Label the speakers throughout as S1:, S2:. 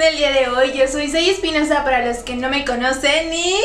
S1: el día de hoy? Yo soy Sei Espinosa para los que no me conocen y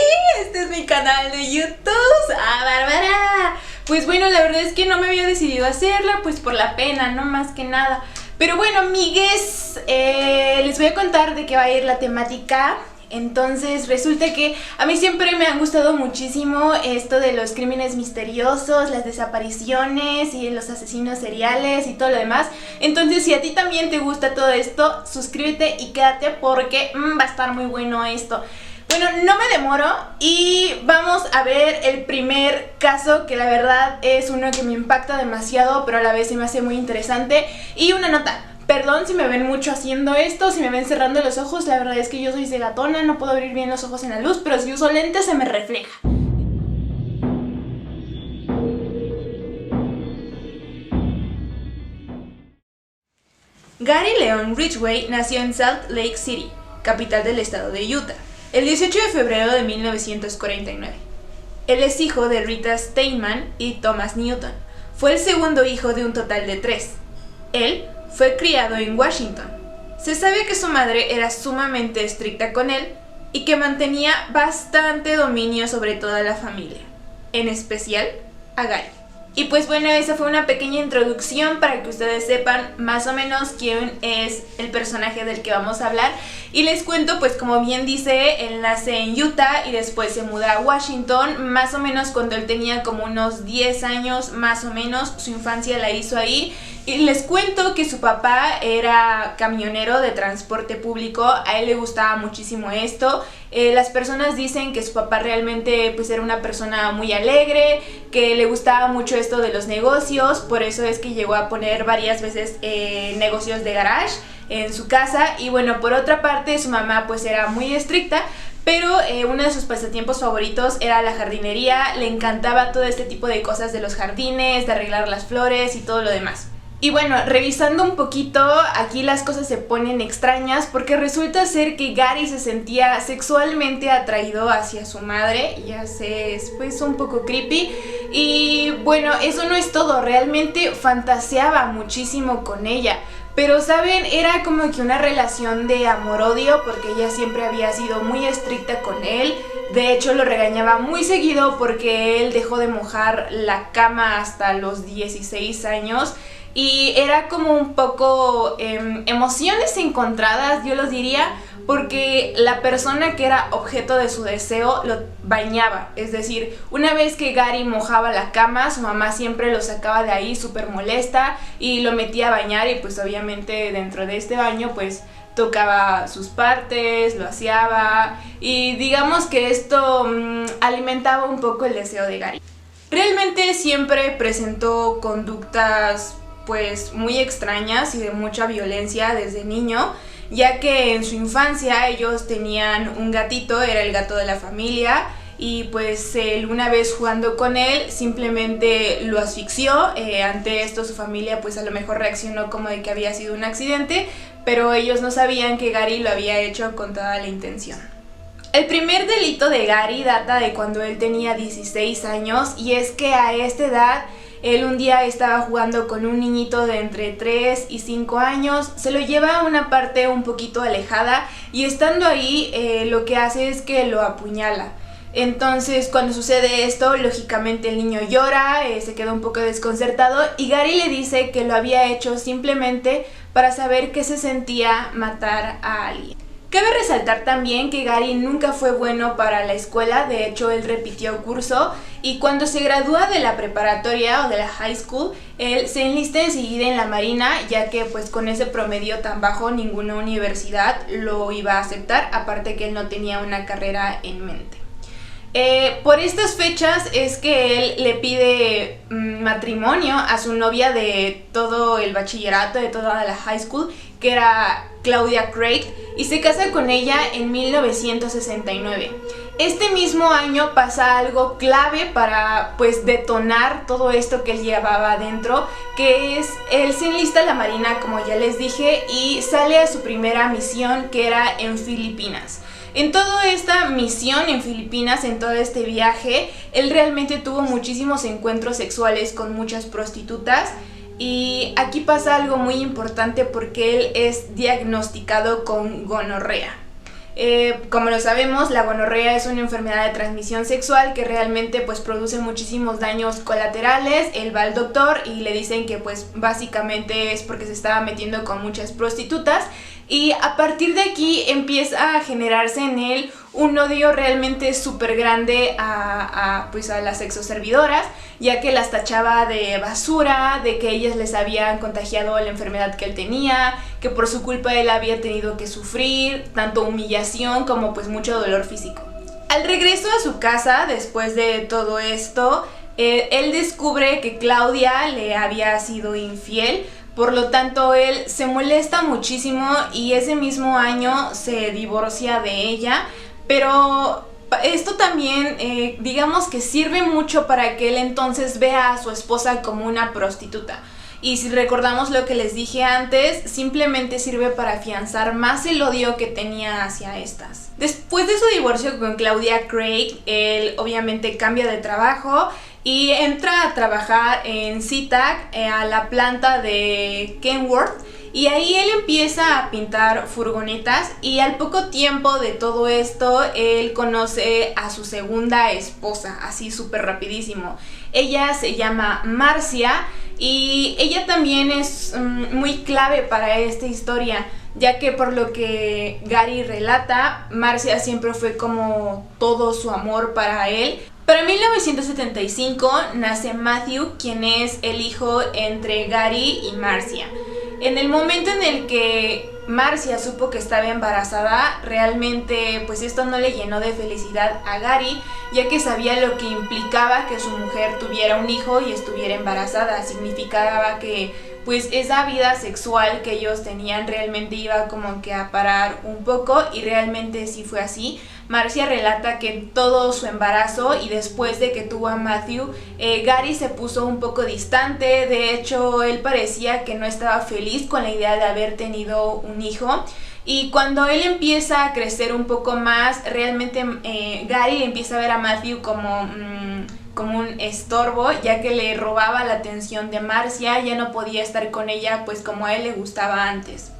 S1: este es mi canal de YouTube. ¡Ah, Bárbara! Pues bueno, la verdad es que no me había decidido hacerla, pues por la pena, no más que nada. Pero bueno, amigues, les voy a contar de qué va a ir la temática. Entonces resulta que a mí siempre me han gustado muchísimo esto de los crímenes misteriosos, las desapariciones y los asesinos seriales y todo lo demás. Entonces si a ti también te gusta todo esto, suscríbete y quédate porque va a estar muy bueno esto. Bueno, no me demoro y vamos a ver el primer caso, que la verdad es uno que me impacta demasiado, pero a la vez se me hace muy interesante. Y una nota: perdón si me ven mucho haciendo esto, si me ven cerrando los ojos, la verdad es que yo soy cegatona, no puedo abrir bien los ojos en la luz, pero si uso lentes se me refleja. Gary Leon Ridgway nació en Salt Lake City, capital del estado de Utah, el 18 de febrero de 1949. Él es hijo de Rita Steinman y Thomas Newton. Fue el segundo hijo de un total de 3. Él fue criado en Washington. Se sabe que su madre era sumamente estricta con él y que mantenía bastante dominio sobre toda la familia, en especial a Gary. Y pues bueno, esa fue una pequeña introducción para que ustedes sepan más o menos quién es el personaje del que vamos a hablar. Y les cuento, pues como bien dice, él nace en Utah y después se muda a Washington, más o menos cuando él tenía como unos 10 años, más o menos, su infancia la hizo ahí. Y les cuento que su papá era camionero de transporte público, a él le gustaba muchísimo esto. Las personas dicen que su papá realmente pues era una persona muy alegre, que le gustaba mucho esto de los negocios, por eso es que llegó a poner varias veces negocios de garage en su casa. Y bueno, por otra parte su mamá pues era muy estricta, pero uno de sus pasatiempos favoritos era la jardinería, le encantaba todo este tipo de cosas de los jardines, de arreglar las flores y todo lo demás. Y bueno, revisando un poquito, aquí las cosas se ponen extrañas porque resulta ser que Gary se sentía sexualmente atraído hacia su madre. Ya sé, es pues un poco creepy. Y bueno, eso no es todo, realmente fantaseaba muchísimo con ella. Pero saben, era como que una relación de amor-odio porque ella siempre había sido muy estricta con él. De hecho lo regañaba muy seguido porque él dejó de mojar la cama hasta los 16 años. Y era como un poco emociones encontradas, yo los diría, porque la persona que era objeto de su deseo lo bañaba. Es decir, una vez que Gary mojaba la cama, su mamá siempre lo sacaba de ahí súper molesta y lo metía a bañar, y pues obviamente dentro de este baño pues tocaba sus partes, lo aseaba, y digamos que esto alimentaba un poco el deseo de Gary. Realmente siempre presentó conductas pues muy extrañas y de mucha violencia desde niño, ya que en su infancia ellos tenían un gatito, era el gato de la familia, y pues él, una vez jugando con él, simplemente lo asfixió. Ante esto su familia pues a lo mejor reaccionó como de que había sido un accidente, pero ellos no sabían que Gary lo había hecho con toda la intención. El primer delito de Gary data de cuando él tenía 16 años, y es que a esta edad él un día estaba jugando con un niñito de entre 3 y 5 años, se lo lleva a una parte un poquito alejada y estando ahí lo que hace es que lo apuñala. Entonces cuando sucede esto, lógicamente el niño llora, se queda un poco desconcertado, y Gary le dice que lo había hecho simplemente para saber qué se sentía matar a alguien. Cabe resaltar también que Gary nunca fue bueno para la escuela, de hecho él repitió curso, y cuando se gradúa de la preparatoria o de la high school, él se enlista enseguida en la marina, ya que pues con ese promedio tan bajo ninguna universidad lo iba a aceptar, aparte que él no tenía una carrera en mente. Por estas fechas es que él le pide matrimonio a su novia de todo el bachillerato, de toda la high school, que era Claudia Craig, y se casa con ella en 1969. Este mismo año pasa algo clave para pues detonar todo esto que él llevaba adentro, que es él se enlista a la marina, como ya les dije, y sale a su primera misión, que era en Filipinas. En toda esta misión en Filipinas, en todo este viaje, él realmente tuvo muchísimos encuentros sexuales con muchas prostitutas. Y aquí pasa algo muy importante porque él es diagnosticado con gonorrea. Como lo sabemos, la gonorrea es una enfermedad de transmisión sexual que realmente pues produce muchísimos daños colaterales. Él va al doctor y le dicen que pues básicamente es porque se estaba metiendo con muchas prostitutas, y a partir de aquí empieza a generarse en él un odio realmente súper grande a las sexoservidoras, ya que las tachaba de basura, de que ellas les habían contagiado la enfermedad que él tenía, que por su culpa él había tenido que sufrir tanto humillación como pues mucho dolor físico. Al regreso a su casa, después de todo esto, él descubre que Claudia le había sido infiel. Por lo tanto, él se molesta muchísimo y ese mismo año se divorcia de ella. Pero esto también, digamos que sirve mucho para que él entonces vea a su esposa como una prostituta. Y si recordamos lo que les dije antes, simplemente sirve para afianzar más el odio que tenía hacia estas. Después de su divorcio con Claudia Craig, él obviamente cambia de trabajo y entra a trabajar en SeaTac, a la planta de Kenworth, y ahí él empieza a pintar furgonetas, y al poco tiempo de todo esto él conoce a su segunda esposa, así súper rapidísimo. Ella se llama Marcia y ella también es muy clave para esta historia, ya que por lo que Gary relata, Marcia siempre fue como todo su amor para él. Pero en 1975 nace Matthew, quien es el hijo entre Gary y Marcia. En el momento en el que Marcia supo que estaba embarazada, realmente pues esto no le llenó de felicidad a Gary, ya que sabía lo que implicaba que su mujer tuviera un hijo y estuviera embarazada. Significaba que pues esa vida sexual que ellos tenían realmente iba como que a parar un poco, y realmente sí fue así. Marcia relata que en todo su embarazo y después de que tuvo a Matthew, Gary se puso un poco distante. De hecho, él parecía que no estaba feliz con la idea de haber tenido un hijo. Y cuando él empieza a crecer un poco más, realmente Gary empieza a ver a Matthew como un estorbo, ya que le robaba la atención de Marcia. Ya no podía estar con ella pues como a él le gustaba antes.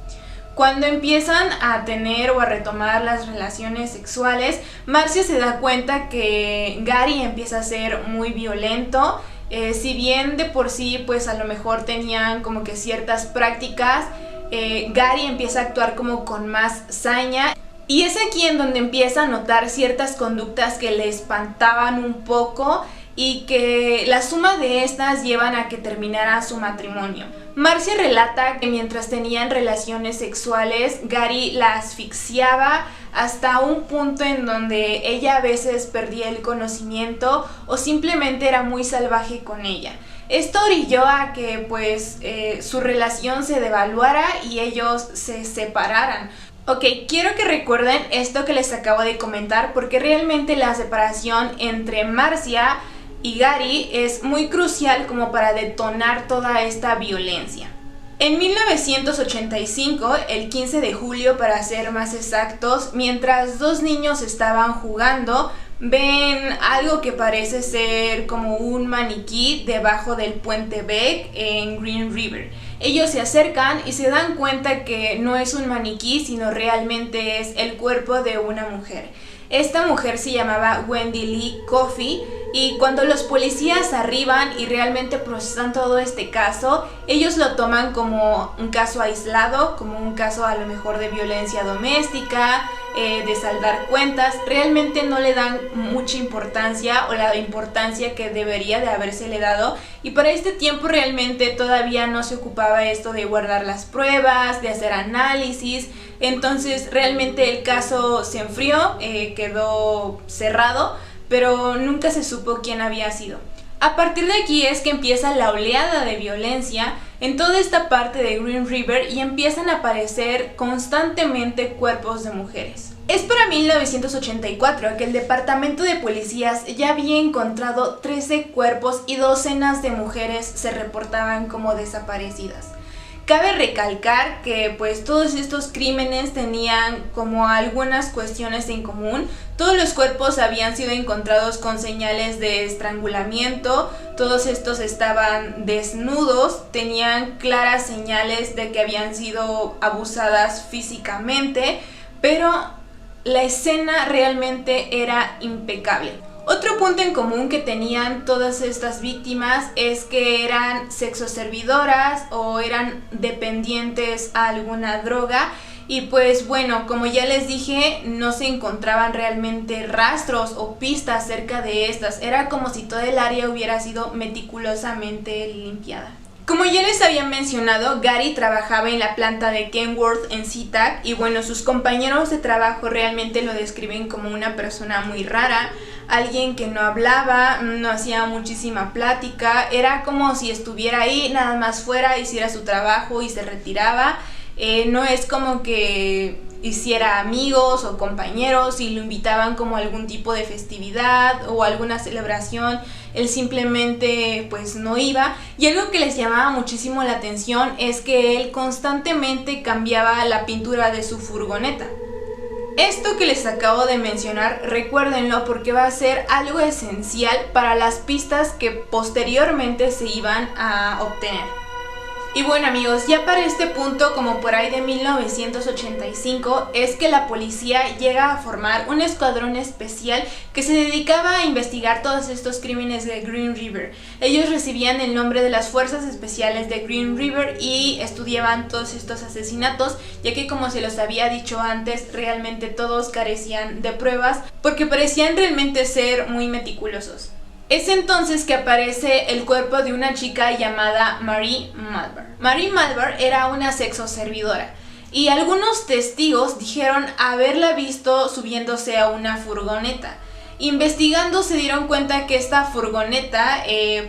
S1: Cuando empiezan a tener o a retomar las relaciones sexuales, Marcia se da cuenta que Gary empieza a ser muy violento. Si bien de por sí pues a lo mejor tenían como que ciertas prácticas, Gary empieza a actuar como con más saña. Y es aquí en donde empieza a notar ciertas conductas que le espantaban un poco y que la suma de estas llevan a que terminara su matrimonio. Marcia relata que mientras tenían relaciones sexuales, Gary la asfixiaba hasta un punto en donde ella a veces perdía el conocimiento o simplemente era muy salvaje con ella. Esto orilló a que pues su relación se devaluara y ellos se separaran. Ok, quiero que recuerden esto que les acabo de comentar, porque realmente la separación entre Marcia y Gary es muy crucial como para detonar toda esta violencia. En 1985, el 15 de julio para ser más exactos, mientras dos niños estaban jugando, ven algo que parece ser como un maniquí debajo del puente Beck en Green River. Ellos se acercan y se dan cuenta que no es un maniquí, sino realmente es el cuerpo de una mujer. Esta mujer se llamaba Wendy Lee Coffey, y cuando los policías arriban y realmente procesan todo este caso, ellos lo toman como un caso aislado, como un caso a lo mejor de violencia doméstica, de saldar cuentas. Realmente no le dan mucha importancia o la importancia que debería de habérsele dado, y para este tiempo realmente todavía no se ocupaba esto de guardar las pruebas, de hacer análisis. Entonces realmente el caso se enfrió, quedó cerrado, pero nunca se supo quién había sido. A partir de aquí es que empieza la oleada de violencia en toda esta parte de Green River y empiezan a aparecer constantemente cuerpos de mujeres. Es para 1984 que el departamento de policías ya había encontrado 13 cuerpos y docenas de mujeres se reportaban como desaparecidas. Cabe recalcar que pues todos estos crímenes tenían como algunas cuestiones en común. Todos los cuerpos habían sido encontrados con señales de estrangulamiento, todos estos estaban desnudos, tenían claras señales de que habían sido abusadas físicamente, pero la escena realmente era impecable. Otro punto en común que tenían todas estas víctimas es que eran sexoservidoras o eran dependientes a alguna droga. Y pues bueno, como ya les dije, no se encontraban realmente rastros o pistas cerca de estas. Era como si toda el área hubiera sido meticulosamente limpiada. Como ya les había mencionado, Gary trabajaba en la planta de Kenworth en SeaTac y bueno, sus compañeros de trabajo realmente lo describen como una persona muy rara, alguien que no hablaba, no hacía muchísima plática, era como si estuviera ahí, nada más fuera, hiciera su trabajo y se retiraba. No es como que hiciera amigos o compañeros y lo invitaban como a algún tipo de festividad o alguna celebración, él simplemente pues no iba. Y algo que les llamaba muchísimo la atención es que él constantemente cambiaba la pintura de su furgoneta. Esto que les acabo de mencionar, recuérdenlo porque va a ser algo esencial para las pistas que posteriormente se iban a obtener. Y bueno amigos, ya para este punto, como por ahí de 1985, es que la policía llega a formar un escuadrón especial que se dedicaba a investigar todos estos crímenes de Green River. Ellos recibían el nombre de las Fuerzas Especiales de Green River y estudiaban todos estos asesinatos, ya que como se los había dicho antes, realmente todos carecían de pruebas porque parecían realmente ser muy meticulosos. Es entonces que aparece el cuerpo de una chica llamada Marie Malvar. Marie Malvar era una sexoservidora y algunos testigos dijeron haberla visto subiéndose a una furgoneta. Investigando se dieron cuenta que esta furgoneta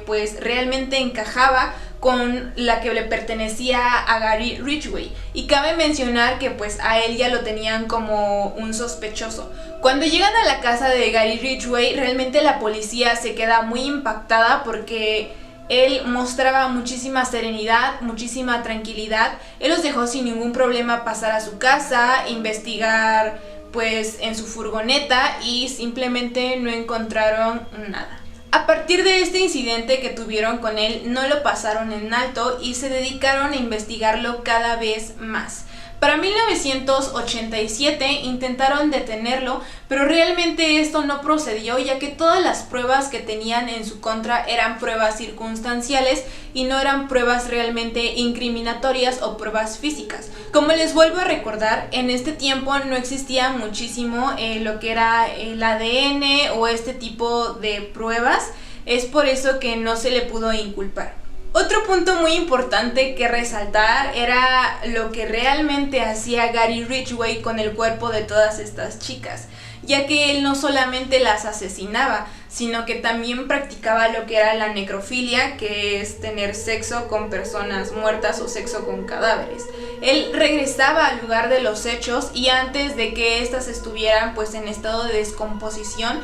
S1: pues realmente encajaba con la que le pertenecía a Gary Ridgway, y cabe mencionar que pues a él ya lo tenían como un sospechoso. Cuando llegan a la casa de Gary Ridgway, realmente la policía se queda muy impactada porque él mostraba muchísima serenidad, muchísima tranquilidad. Él los dejó sin ningún problema pasar a su casa, investigar pues en su furgoneta y simplemente no encontraron nada. A partir de este incidente que tuvieron con él, no lo pasaron en alto y se dedicaron a investigarlo cada vez más. Para 1987 intentaron detenerlo, pero realmente esto no procedió, ya que todas las pruebas que tenían en su contra eran pruebas circunstanciales y no eran pruebas realmente incriminatorias o pruebas físicas. Como les vuelvo a recordar, en este tiempo no existía muchísimo lo que era el ADN o este tipo de pruebas, es por eso que no se le pudo inculpar. Otro punto muy importante que resaltar era lo que realmente hacía Gary Ridgway con el cuerpo de todas estas chicas, ya que él no solamente las asesinaba, sino que también practicaba lo que era la necrofilia, que es tener sexo con personas muertas o sexo con cadáveres. Él regresaba al lugar de los hechos y antes de que éstas estuvieran pues en estado de descomposición,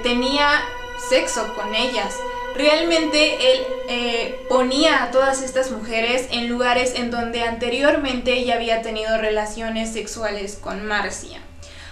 S1: tenía sexo con ellas. Realmente él ponía a todas estas mujeres en lugares en donde anteriormente ya había tenido relaciones sexuales con Marcia.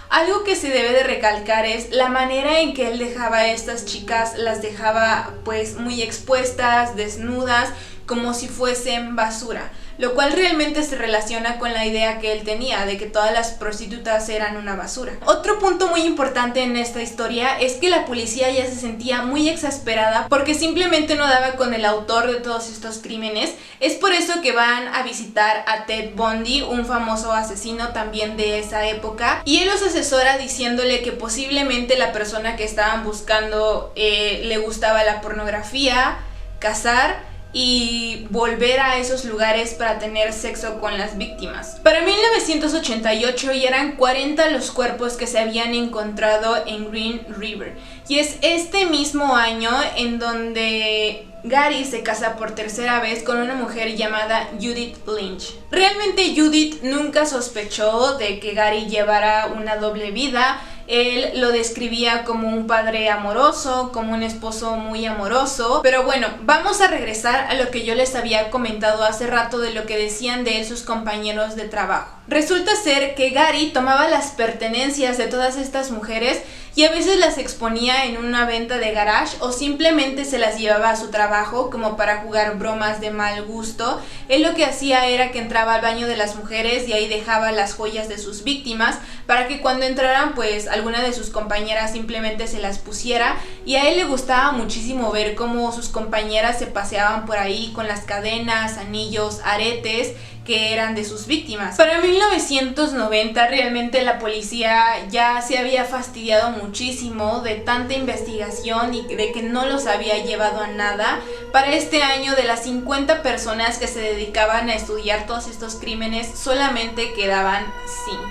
S1: Algo que se debe de recalcar es la manera en que él dejaba a estas chicas, las dejaba pues muy expuestas, desnudas, como si fuesen basura, lo cual realmente se relaciona con la idea que él tenía de que todas las prostitutas eran una basura. Otro punto muy importante en esta historia es que la policía ya se sentía muy exasperada porque simplemente no daba con el autor de todos estos crímenes. Es por eso que van a visitar a Ted Bundy, un famoso asesino también de esa época, y él los asesora diciéndole que posiblemente la persona que estaban buscando le gustaba la pornografía, cazar y volver a esos lugares para tener sexo con las víctimas. Para 1988 ya eran 40 los cuerpos que se habían encontrado en Green River, y es este mismo año en donde Gary se casa por tercera vez con una mujer llamada Judith Lynch. Realmente Judith nunca sospechó de que Gary llevara una doble vida. Él lo describía como un padre amoroso, como un esposo muy amoroso. Pero bueno, vamos a regresar a lo que yo les había comentado hace rato de lo que decían de él sus compañeros de trabajo. Resulta ser que Gary tomaba las pertenencias de todas estas mujeres y a veces las exponía en una venta de garage o simplemente se las llevaba a su trabajo como para jugar bromas de mal gusto. Él lo que hacía era que entraba al baño de las mujeres y ahí dejaba las joyas de sus víctimas para que cuando entraran pues alguna de sus compañeras simplemente se las pusiera, y a él le gustaba muchísimo ver cómo sus compañeras se paseaban por ahí con las cadenas, anillos, aretes que eran de sus víctimas. Para 1990 realmente la policía ya se había fastidiado muchísimo de tanta investigación y de que no los había llevado a nada. Para este año, de las 50 personas que se dedicaban a estudiar todos estos crímenes, solamente quedaban 5.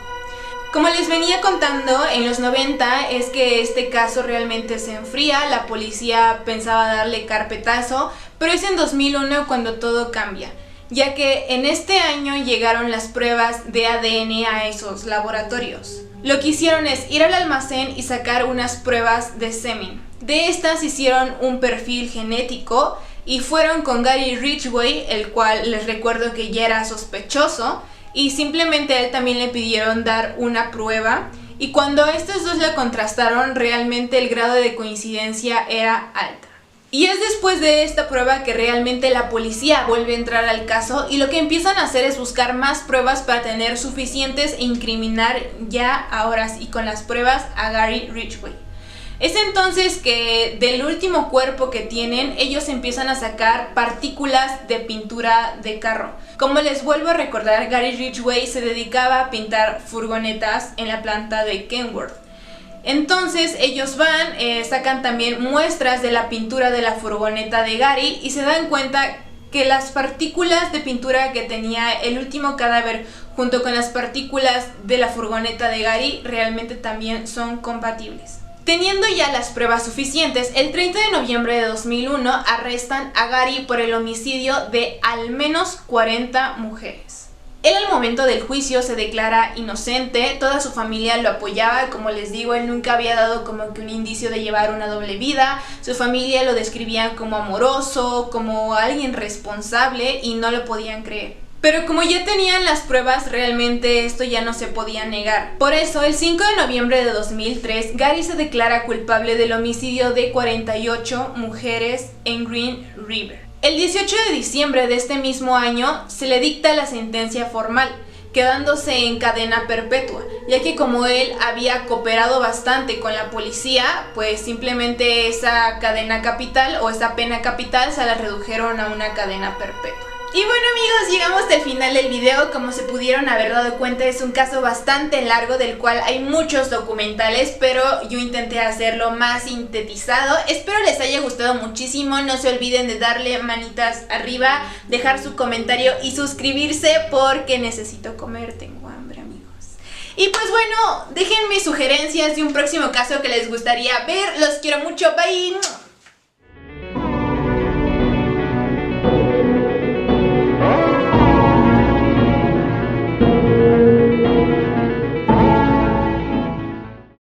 S1: Como les venía contando, en los 90 es que este caso realmente se enfría, la policía pensaba darle carpetazo, pero es en 2001 cuando todo cambia, ya que en este año llegaron las pruebas de ADN a esos laboratorios. Lo que hicieron es ir al almacén y sacar unas pruebas de semen. De estas hicieron un perfil genético y fueron con Gary Ridgway, el cual les recuerdo que ya era sospechoso, y simplemente a él también le pidieron dar una prueba, y cuando estos dos la contrastaron, realmente el grado de coincidencia era alta. Y es después de esta prueba que realmente la policía vuelve a entrar al caso, y lo que empiezan a hacer es buscar más pruebas para tener suficientes e incriminar ya ahora sí con las pruebas a Gary Ridgway. Es entonces que del último cuerpo que tienen, ellos empiezan a sacar partículas de pintura de carro. Como les vuelvo a recordar, Gary Ridgway se dedicaba a pintar furgonetas en la planta de Kenworth. Entonces ellos van, sacan también muestras de la pintura de la furgoneta de Gary y se dan cuenta que las partículas de pintura que tenía el último cadáver junto con las partículas de la furgoneta de Gary realmente también son compatibles. Teniendo ya las pruebas suficientes, el 30 de noviembre de 2001 arrestan a Gary por el homicidio de al menos 40 mujeres. Él al momento del juicio se declara inocente, toda su familia lo apoyaba, como les digo, él nunca había dado como que un indicio de llevar una doble vida, su familia lo describían como amoroso, como alguien responsable y no lo podían creer. Pero como ya tenían las pruebas, realmente esto ya no se podía negar. Por eso, el 5 de noviembre de 2003, Gary se declara culpable del homicidio de 48 mujeres en Green River. El 18 de diciembre de este mismo año se le dicta la sentencia formal, quedándose en cadena perpetua, ya que como él había cooperado bastante con la policía, pues simplemente esa cadena capital o esa pena capital se la redujeron a una cadena perpetua. Y bueno amigos, llegamos hasta el final del video. Como se pudieron haber dado cuenta, es un caso bastante largo del cual hay muchos documentales, pero yo intenté hacerlo más sintetizado. Espero les haya gustado muchísimo, no se olviden de darle manitas arriba, dejar su comentario y suscribirse porque necesito comer, tengo hambre amigos. Y pues bueno, déjenme sugerencias de un próximo caso que les gustaría ver, los quiero mucho, bye.